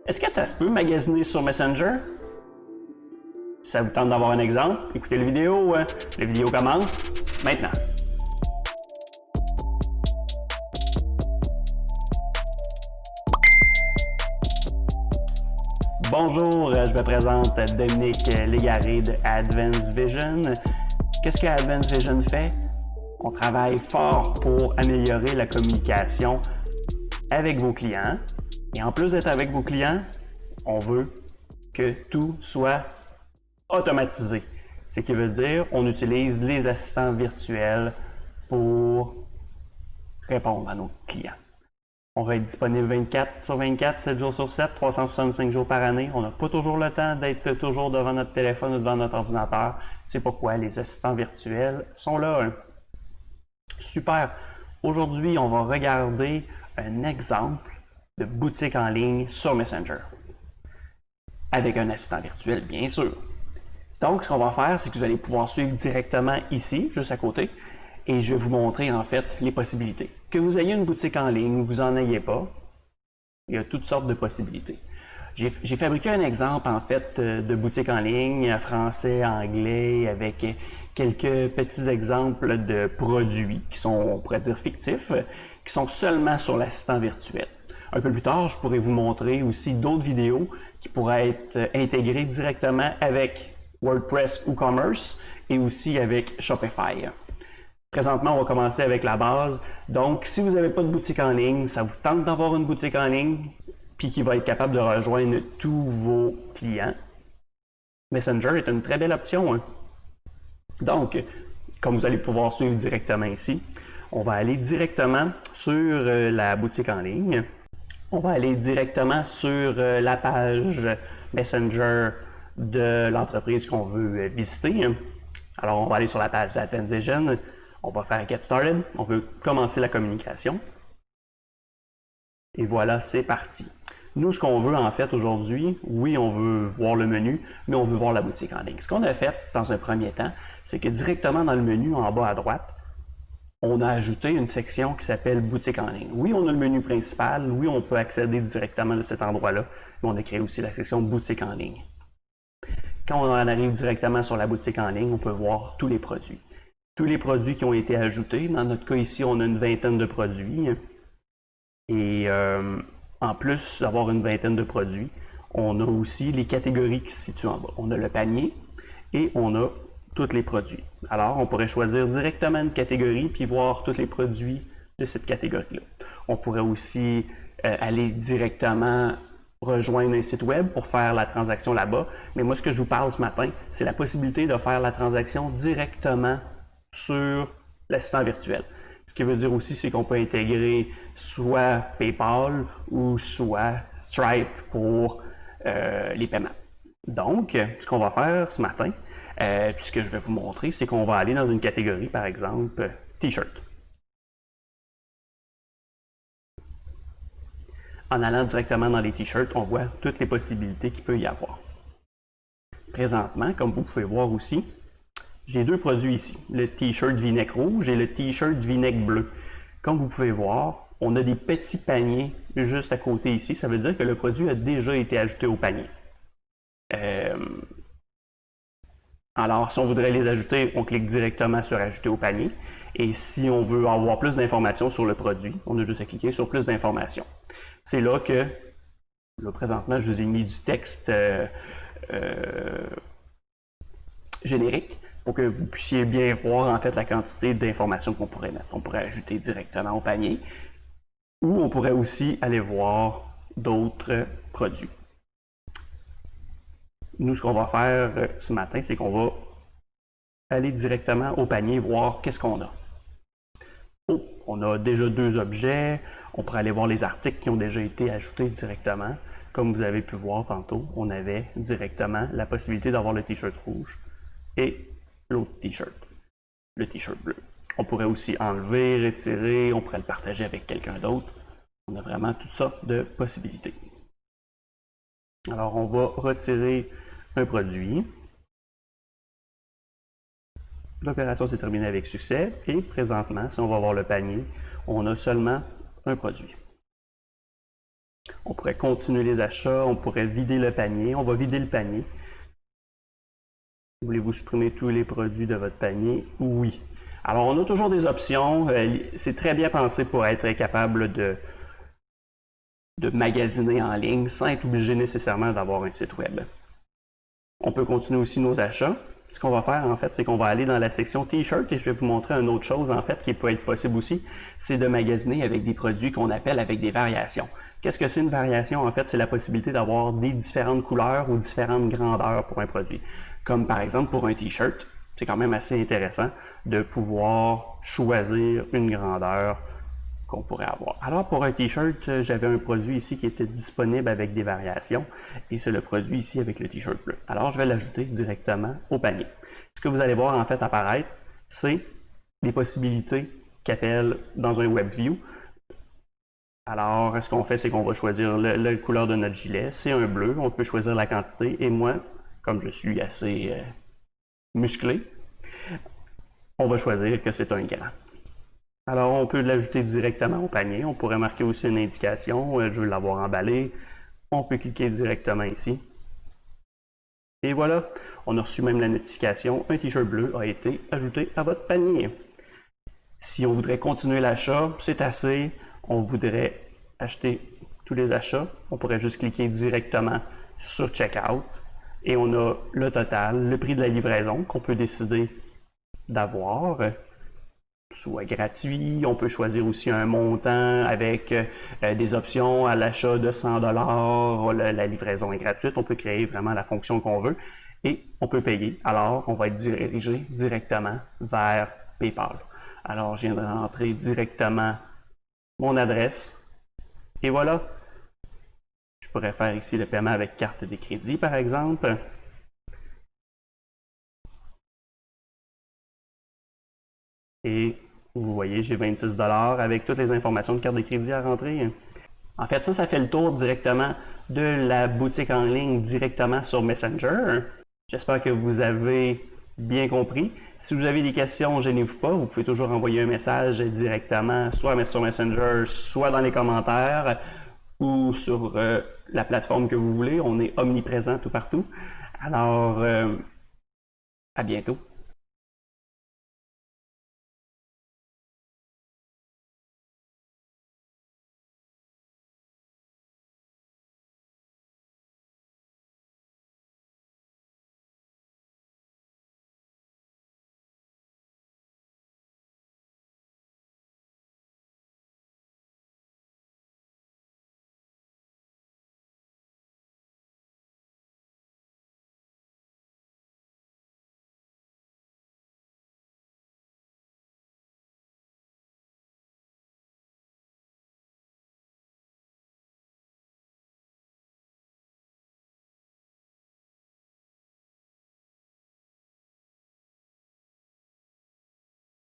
Est-ce que ça se peut magasiner sur Messenger? Si ça vous tente d'avoir un exemple, écoutez la vidéo. La vidéo commence maintenant. Bonjour, je me présente Dominique Légaré de Advanced Vision. Qu'est-ce que Advanced Vision fait? On travaille fort pour améliorer la communication avec vos clients. Et en plus d'être avec vos clients, on veut que tout soit automatisé. Ce qui veut dire qu'on utilise les assistants virtuels pour répondre à nos clients. On va être disponible 24 sur 24, 7 jours sur 7, 365 jours par année. On n'a pas toujours le temps d'être toujours devant notre téléphone ou devant notre ordinateur. C'est pourquoi les assistants virtuels sont là. Super! Aujourd'hui, on va regarder un exemple de boutique en ligne sur Messenger. Avec un assistant virtuel, bien sûr. Donc, ce qu'on va faire, c'est que vous allez pouvoir suivre directement ici, juste à côté, et je vais vous montrer en fait les possibilités. Que vous ayez une boutique en ligne ou que vous n'en ayez pas, il y a toutes sortes de possibilités. J'ai fabriqué un exemple en fait de boutique en ligne, français, anglais, avec quelques petits exemples de produits qui sont, on pourrait dire, fictifs, qui sont seulement sur l'assistant virtuel. Un peu plus tard, je pourrais vous montrer aussi d'autres vidéos qui pourraient être intégrées directement avec WordPress WooCommerce et aussi avec Shopify. Présentement, on va commencer avec la base. Donc, si vous n'avez pas de boutique en ligne, ça vous tente d'avoir une boutique en ligne, puis qui va être capable de rejoindre tous vos clients, Messenger est une très belle option. Donc, comme vous allez pouvoir suivre directement ici, on va aller directement sur la boutique en ligne. On va aller directement sur la page Messenger de l'entreprise qu'on veut visiter. Alors, on va aller sur la page d'Advanced Vision. On va faire Get Started. On veut commencer la communication. Et voilà, c'est parti. Nous, ce qu'on veut en fait aujourd'hui, oui, on veut voir le menu, mais on veut voir la boutique en ligne. Ce qu'on a fait dans un premier temps, c'est que directement dans le menu en bas à droite, on a ajouté une section qui s'appelle boutique en ligne. Oui, on a le menu principal. Oui, on peut accéder directement de cet endroit-là, mais on a créé aussi la section boutique en ligne. Quand on en arrive directement sur la boutique en ligne, on peut voir tous les produits. Tous les produits qui ont été ajoutés. Dans notre cas ici, on a une vingtaine de produits. Et en plus d'avoir une vingtaine de produits, on a aussi les catégories qui se situent en bas. On a le panier et on a tous les produits. Alors, on pourrait choisir directement une catégorie puis voir tous les produits de cette catégorie-là. On pourrait aussi aller directement rejoindre un site web pour faire la transaction là-bas. Mais moi, ce que je vous parle ce matin, c'est la possibilité de faire la transaction directement sur l'assistant virtuel. Ce qui veut dire aussi, c'est qu'on peut intégrer soit PayPal ou soit Stripe pour les paiements. Donc, ce qu'on va faire ce matin, puis ce que je vais vous montrer, c'est qu'on va aller dans une catégorie, par exemple, T-shirt. En allant directement dans les T-shirts, on voit toutes les possibilités qu'il peut y avoir. Présentement, comme vous pouvez voir aussi, j'ai deux produits ici, le T-shirt V-neck rouge et le T-shirt V-neck bleu. Comme vous pouvez voir, on a des petits paniers juste à côté ici. Ça veut dire que le produit a déjà été ajouté au panier. Alors, si on voudrait les ajouter, on clique directement sur « Ajouter au panier ». Et si on veut avoir plus d'informations sur le produit, on a juste à cliquer sur « Plus d'informations ». C'est là que, là, présentement, je vous ai mis du texte générique pour que vous puissiez bien voir en fait la quantité d'informations qu'on pourrait mettre. On pourrait ajouter directement au panier ou on pourrait aussi aller voir d'autres produits. Nous, ce qu'on va faire ce matin, c'est qu'on va aller directement au panier voir qu'est-ce qu'on a. Oh, on a déjà deux objets. On pourrait aller voir les articles qui ont déjà été ajoutés directement. Comme vous avez pu voir tantôt, on avait directement la possibilité d'avoir le T-shirt rouge et l'autre T-shirt, le T-shirt bleu. On pourrait aussi enlever, retirer, on pourrait le partager avec quelqu'un d'autre. On a vraiment toutes sortes de possibilités. Alors, on va retirer un produit. L'opération s'est terminée avec succès et présentement, si on va voir le panier, on a seulement un produit. On pourrait continuer les achats, on pourrait vider le panier. On va vider le panier. Voulez-vous supprimer tous les produits de votre panier? Oui. Alors, on a toujours des options. C'est très bien pensé pour être capable de magasiner en ligne sans être obligé nécessairement d'avoir un site web. On peut continuer aussi nos achats. Ce qu'on va faire, en fait, c'est qu'on va aller dans la section T-shirt et je vais vous montrer une autre chose, en fait, qui peut être possible aussi, c'est de magasiner avec des produits qu'on appelle avec des variations. Qu'est-ce que c'est une variation? En fait, c'est la possibilité d'avoir des différentes couleurs ou différentes grandeurs pour un produit. Comme par exemple pour un T-shirt, c'est quand même assez intéressant de pouvoir choisir une grandeur qu'on pourrait avoir. Alors pour un T-shirt, j'avais un produit ici qui était disponible avec des variations et c'est le produit ici avec le T-shirt bleu. Alors je vais l'ajouter directement au panier. Ce que vous allez voir en fait apparaître, c'est des possibilités qu'appelle dans un WebView. Alors ce qu'on fait, c'est qu'on va choisir la couleur de notre gilet, c'est un bleu, on peut choisir la quantité et moi, comme je suis assez musclé, on va choisir que c'est un grand. Alors, on peut l'ajouter directement au panier. On pourrait marquer aussi une indication, je veux l'avoir emballé. On peut cliquer directement ici. Et voilà, on a reçu même la notification, un t-shirt bleu a été ajouté à votre panier. Si on voudrait continuer l'achat, c'est assez. On voudrait acheter tous les achats, on pourrait juste cliquer directement sur Checkout. Et on a le total, le prix de la livraison qu'on peut décider d'avoir. Soit gratuit, on peut choisir aussi un montant avec des options à l'achat de 100 $, la livraison est gratuite, on peut créer vraiment la fonction qu'on veut et on peut payer. Alors, on va être dirigé directement vers PayPal. Alors, je viens de rentrer directement mon adresse et voilà. Je pourrais faire ici le paiement avec carte de crédit, par exemple. Et vous voyez, j'ai 26 $ avec toutes les informations de carte de crédit à rentrer. En fait, ça fait le tour directement de la boutique en ligne directement sur Messenger. J'espère que vous avez bien compris. Si vous avez des questions, gênez-vous pas. Vous pouvez toujours envoyer un message directement, soit sur Messenger, soit dans les commentaires ou sur la plateforme que vous voulez. On est omniprésent tout partout. Alors, à bientôt.